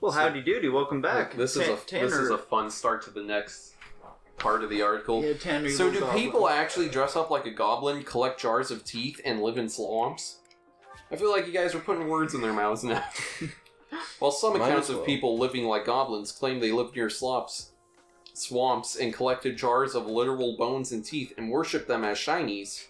Well, howdy doody, welcome back. This is a fun start to the next part of the article. Yeah, Tanner, so do people actually dress up like a goblin, collect jars of teeth, and live in swamps? I feel like you guys are putting words in their mouths now. While some accounts of people living like goblins claim they lived near swamps and collected jars of literal bones and teeth and worshipped them as shinies,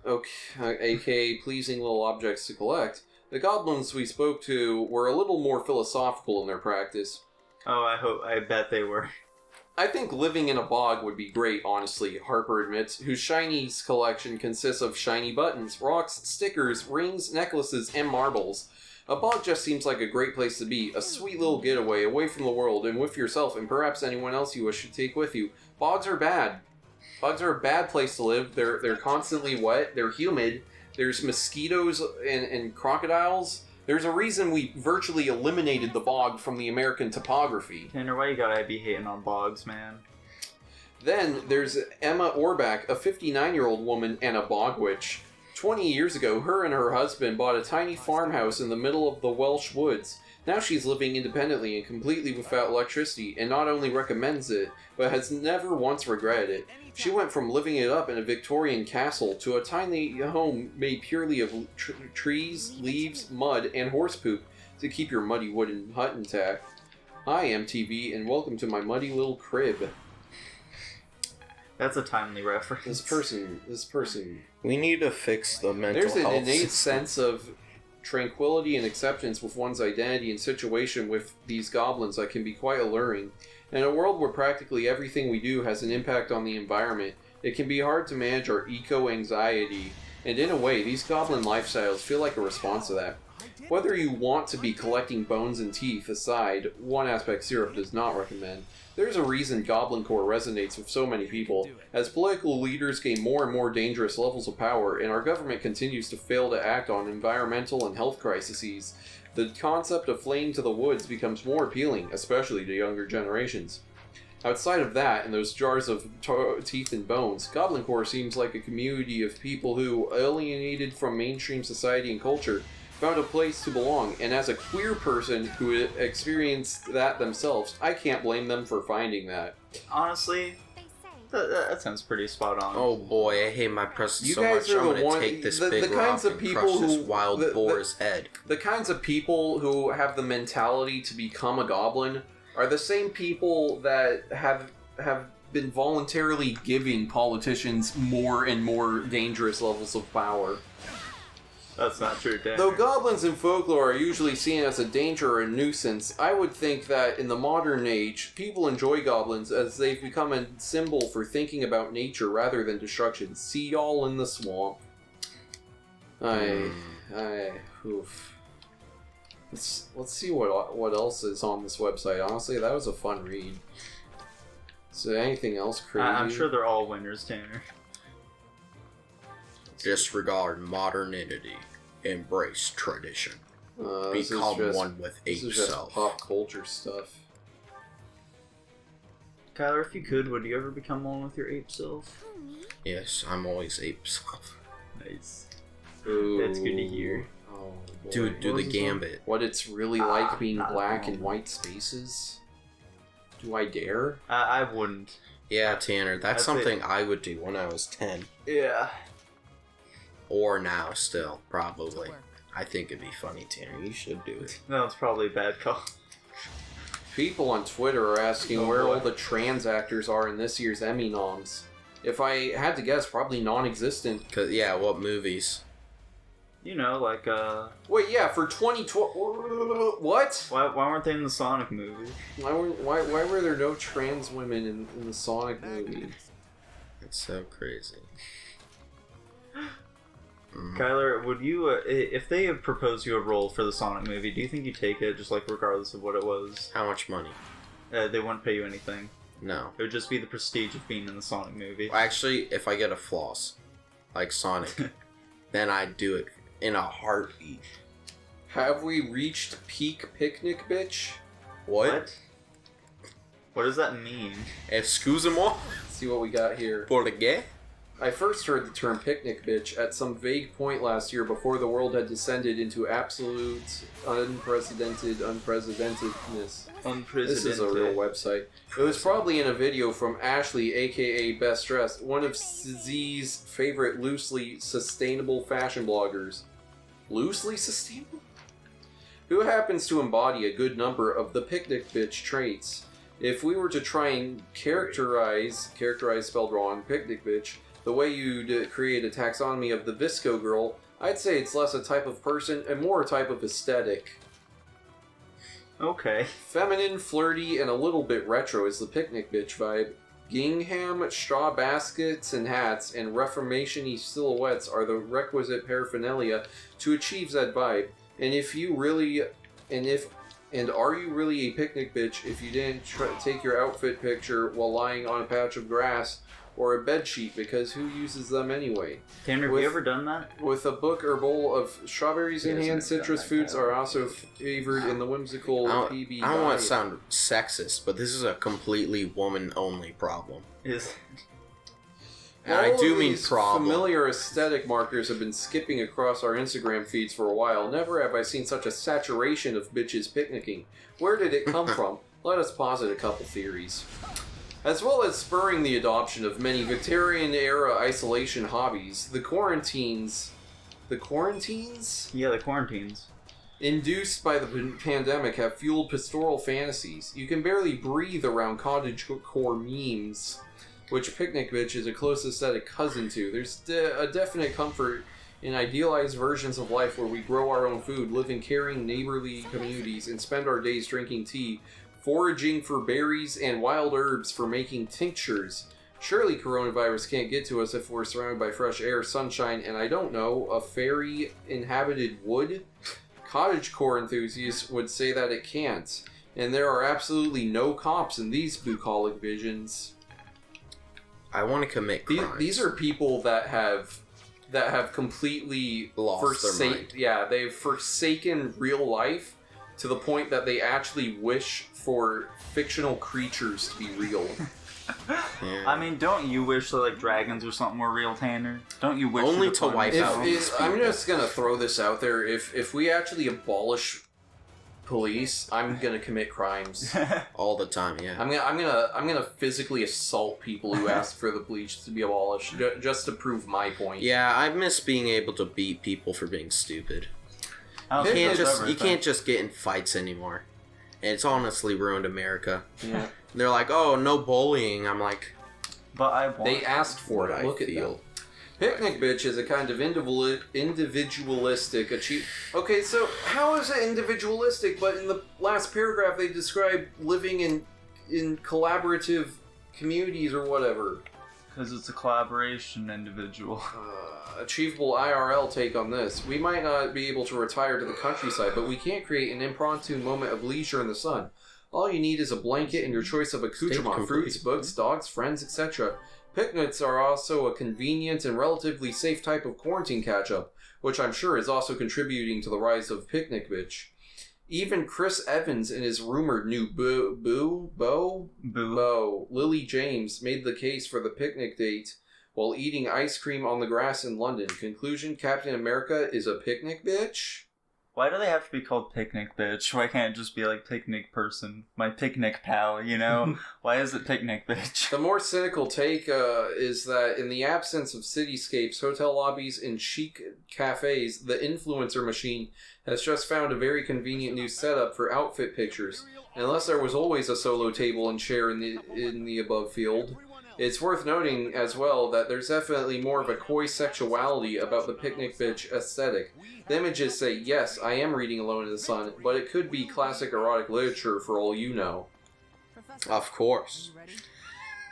aka pleasing little objects to collect, the goblins we spoke to were a little more philosophical in their practice. Oh, I bet they were. I think living in a bog would be great, honestly, Harper admits, whose shinies collection consists of shiny buttons, rocks, stickers, rings, necklaces, and marbles. A bog just seems like a great place to be, a sweet little getaway away from the world and with yourself and perhaps anyone else you wish to take with you. Bogs are bad. Bogs are a bad place to live. They're constantly wet, they're humid, there's mosquitoes and crocodiles. There's a reason we virtually eliminated the bog from the American topography. Tanner, why you gotta be hating on bogs, man? Then there's Emma Orbach, a 59-year-old woman and a bog witch. 20 years ago, her and her husband bought a tiny farmhouse in the middle of the Welsh woods. Now she's living independently and completely without electricity, and not only recommends it, but has never once regretted it. She went from living it up in a Victorian castle to a tiny home made purely of trees, leaves, mud, and horse poop to keep your muddy wooden hut intact. Hi, MTV, and welcome to my muddy little crib. That's a timely reference. This person... We need to fix the mental health There's an innate system. sense of tranquility and acceptance with one's identity and situation with these goblins that can be quite alluring. In a world where practically everything we do has an impact on the environment, it can be hard to manage our eco-anxiety, and in a way, these goblin lifestyles feel like a response to that. Whether you want to be collecting bones and teeth aside, one aspect Syrup does not recommend, there's a reason Goblin Core resonates with so many people. As political leaders gain more and more dangerous levels of power, and our government continues to fail to act on environmental and health crises, the concept of fleeing to the woods becomes more appealing, especially to younger generations. Outside of that, and those jars of teeth and bones, Goblin Core seems like a community of people who, alienated from mainstream society and culture, found a place to belong, and as a queer person who experienced that themselves, I can't blame them for finding that. Honestly, that sounds pretty spot on. Oh boy, I hate my present You so guys much. are I'm the gonna one- take this the big kinds rock of and people crush this who- wild boar's head. The kinds of people who have the mentality to become a goblin are the same people that have been voluntarily giving politicians more and more dangerous levels of power. That's not true, Tanner. Though goblins in folklore are usually seen as a danger or a nuisance, I would think that in the modern age, people enjoy goblins as they've become a symbol for thinking about nature rather than destruction. See y'all in the swamp. Oof. Let's see what else is on this website. Honestly, that was a fun read. So anything else crazy? I'm sure they're all winners, Tanner. Disregard modernity. Embrace tradition. Become one with ape This is just self. pop culture stuff. Kyler, if you could, would you ever become one with your ape self? Yes, I'm always ape self. Nice. Ooh. That's good to hear. Oh, boy. Dude, do What the was this one? gambit. What it's really like being not black at all. and white spaces? Do I dare? I wouldn't. Yeah, Tanner, that's That's it. something I would do when I was 10. Yeah. Or now, still, probably. I think it'd be funny, Tanner. You should do it. No, it's probably a bad call. People on Twitter are asking Oh, where boy. all the trans actors are in this year's Emmy noms. If I had to guess, probably non-existent. 'Cause, yeah, what movies? You know, like, Wait, yeah, for 2012... What? why weren't they in the Sonic movie? Why were there no trans women in the Sonic movie? It's so crazy. Kyler, would you, if they had proposed you a role for the Sonic movie, do you think you'd take it, just like regardless of what it was? How much money? They wouldn't pay you anything. No. It would just be the prestige of being in the Sonic movie. Actually, if I get a floss, like Sonic, then I'd do it in a heartbeat. Have we reached peak picnic, bitch? What? What does that mean? Excusez-moi? Let's see what we got here. Pour le gay? I first heard the term picnic bitch at some vague point last year before the world had descended into absolute unprecedentedness. This is a real website. It was probably in a video from Ashley, aka Best Dressed, one of Z's favorite loosely sustainable fashion bloggers. Loosely sustainable? Who happens to embody a good number of the picnic bitch traits. If we were to try and characterize spelled wrong, picnic bitch, the way you'd create a taxonomy of the Visco girl, I'd say it's less a type of person and more a type of aesthetic. Okay. Feminine, flirty, and a little bit retro is the picnic bitch vibe. Gingham, straw baskets and hats, and Reformation-y silhouettes are the requisite paraphernalia to achieve that vibe. And are you really a picnic bitch if you didn't take your outfit picture while lying on a patch of grass or a bedsheet, because who uses them anyway? Tanner, have you ever done that? With a book or bowl of strawberries in hand, citrus fruits are also favored in the whimsical PB I don't want to sound sexist, but this is a completely woman-only problem. And I do mean problem. Familiar aesthetic markers have been skipping across our Instagram feeds for a while. Never have I seen such a saturation of bitches picnicking. Where did it come from? Let us posit a couple theories. As well as spurring the adoption of many Victorian-era isolation hobbies, the quarantines? Yeah, the quarantines. Induced by the pandemic have fueled pastoral fantasies. You can barely breathe around cottagecore memes, which picnic bitch is a close aesthetic cousin to. There's a definite comfort in idealized versions of life where we grow our own food, live in caring neighborly communities, and spend our days drinking tea, foraging for berries and wild herbs for making tinctures. Surely coronavirus can't get to us if we're surrounded by fresh air, sunshine, and I don't know, a fairy-inhabited wood? Cottagecore enthusiasts would say that it can't, and there are absolutely no cops in these bucolic visions. I want to commit crimes. These are people that have completely lost their mind. Yeah, they've forsaken real life to the point that they actually wish for fictional creatures to be real. Yeah. I mean, don't you wish that like dragons or something were real, Tanner? Don't you wish Only to wipe out these people? I'm just gonna throw this out there. If we actually abolish police, I'm gonna commit crimes all the time. Yeah, I'm gonna physically assault people who ask for the police to be abolished just to prove my point. Yeah, I miss being able to beat people for being stupid. You can't just get in fights anymore. And it's honestly ruined America. Yeah. They're like, oh, no bullying. I'm like, but they asked for it. Look at them. Picnic bitch is a kind of individualistic Okay, so how is it individualistic? But in the last paragraph, they describe living in collaborative communities or whatever. Because it's a collaboration individual. Achievable IRL take on this. We might not be able to retire to the countryside, but we can't create an impromptu moment of leisure in the sun. All you need is a blanket and your choice of accoutrement, fruits, books, dogs, friends, etc. Picnics are also a convenient and relatively safe type of quarantine catch-up, which I'm sure is also contributing to the rise of picnic bitch. Even Chris Evans in his rumored new Bo, Lily James, made the case for the picnic date while eating ice cream on the grass in London. Conclusion, Captain America is a picnic bitch? Why do they have to be called picnic bitch? Why can't it just be like picnic person? My picnic pal, you know? Why is it picnic bitch? The more cynical take is that in the absence of cityscapes, hotel lobbies, and chic cafes, the influencer machine has just found a very convenient new setup for outfit pictures. Unless there was always a solo table and chair in the above field. It's worth noting as well that there's definitely more of a coy sexuality about the picnic bitch aesthetic. The images say, yes, I am reading Alone in the Sun, but it could be classic erotic literature for all you know. Of course.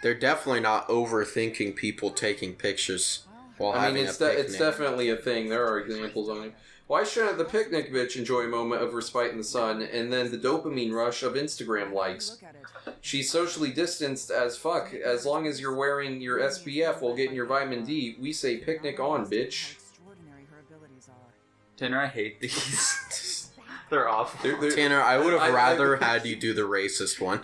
They're definitely not overthinking people taking pictures while having a picnic. It's definitely a thing. There are examples on it. Why shouldn't the picnic bitch enjoy a moment of respite in the sun and then the dopamine rush of Instagram likes? She's socially distanced as fuck. As long as you're wearing your SPF while getting your vitamin D, we say picnic on, bitch. Tanner, I hate these. They're awful. Tanner, I would have rather had you do the racist one.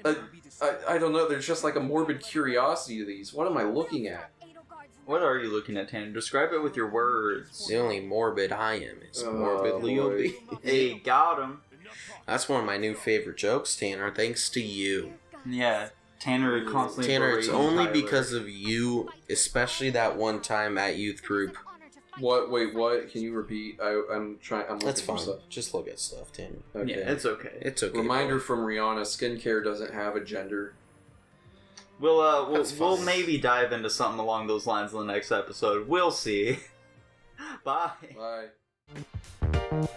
I don't know. There's just like a morbid curiosity to these. What am I looking at? What are you looking at, Tanner? Describe it with your words. The only morbid I am is morbidly obese. Hey, got him. That's one of my new favorite jokes, Tanner. Thanks to you. Yeah, Tanner constantly. Tanner, it's berating only Tyler. because of you, especially that one time at youth group. What? Wait, what? Can you repeat? I'm trying. I'm looking That's for fine. stuff. Just look at stuff, Tanner. Okay. Yeah, it's okay. It's okay. Reminder bro. from Rihanna: skincare doesn't have a gender. We'll maybe dive into something along those lines in the next episode. We'll see. Bye. Bye.